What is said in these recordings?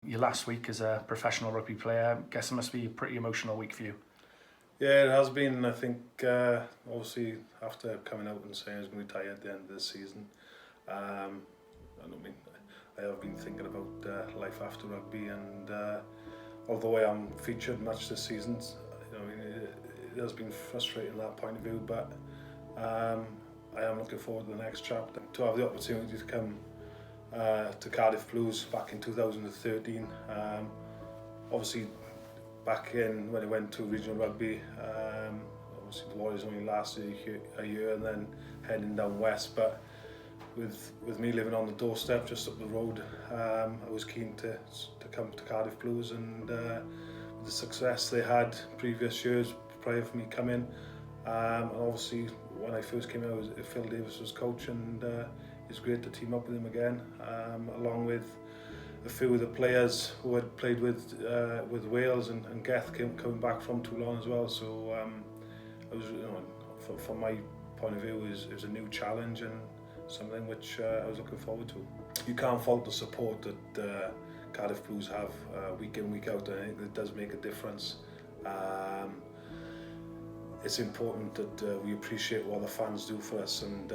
your last week as a professional rugby player. I guess it must be a pretty emotional week for you. Yeah, it has been. I think obviously after coming out and saying I was going to retire at the end of the season, I mean, I have been thinking about life after rugby, and although I am featured much this season, it has been frustrating that point of view, but I am looking forward to the next chapter. To have the opportunity to come to Cardiff Blues back in 2013, obviously back in when I went to regional rugby, obviously the Warriors only lasted a year and then heading down west, but with me living on the doorstep just up the road, I was keen to come to Cardiff Blues, and with the success they had previous years prior for me coming, and obviously when I first came out, Phil Davis was coach, and it's great to team up with him again, along with a few of the players who had played with Wales, and Geth coming back from Toulon as well. So it was, from my point of view, it was a new challenge and something which I was looking forward to. You can't fault the support that Cardiff Blues have week in, week out. I think it does make a difference. It's important that we appreciate what the fans do for us, and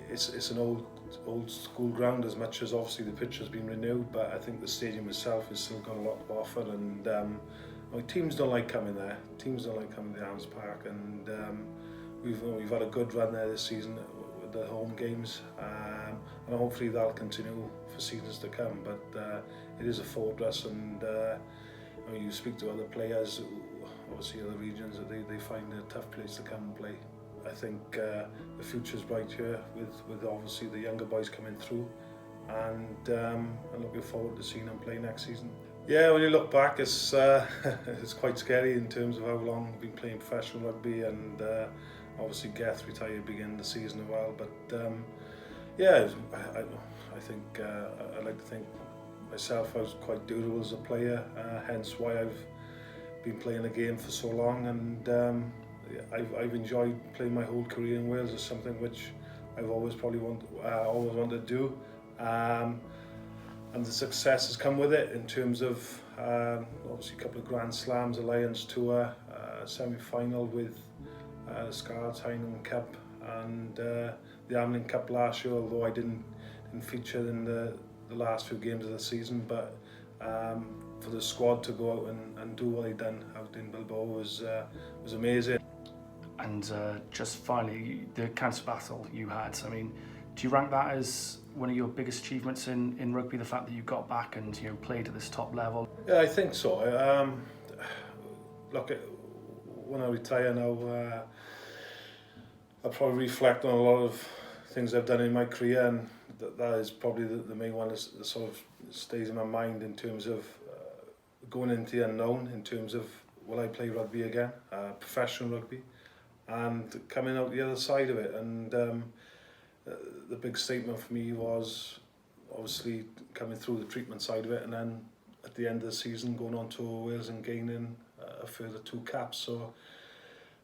it's an old school ground, as much as obviously the pitch has been renewed, but I think the stadium itself has still got a lot to offer, and teams don't like coming there. Teams don't like coming to Arms Park, and we've had a good run there this season with the home games, and hopefully that'll continue for seasons to come. But it is a fortress, and you speak to other players, obviously other regions, that they find it a tough place to come and play. I think the future's bright here with obviously the younger boys coming through, and I'm looking forward to seeing them play next season. Yeah, when you look back, it's it's quite scary in terms of how long I've been playing professional rugby, and obviously Geth retired beginning of the season as well. But yeah, I think I like to think myself I was quite durable as a player, hence why I've been playing the game for so long, and I've enjoyed playing my whole career in Wales. Is something which I've always wanted to do, and the success has come with it in terms of obviously a couple of Grand Slams, Alliance Tour, semi-final with Scarlet's Heineken Cup, and the Amlin Cup last year, although I didn't feature in the last few games of the season, but for the squad to go out and do what they done out in Bilbao was amazing. And just finally, the cancer battle you had, I mean, do you rank that as one of your biggest achievements in rugby, the fact that you got back and played at this top level? Yeah, I think so. Look, when I retire now, I'll probably reflect on a lot of things I've done in my career, and that is probably the main one that sort of stays in my mind in terms of going into the unknown, in terms of will I play rugby again, professional rugby, and coming out the other side of it. And the big statement for me was obviously coming through the treatment side of it, and then at the end of the season going on to Wales and gaining a further 2 caps. So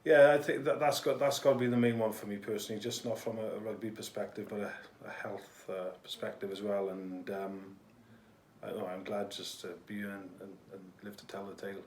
yeah, I think that's got to be the main one for me personally, just not from a rugby perspective, but a health perspective as well. And I'm glad just to be here and live to tell the tale.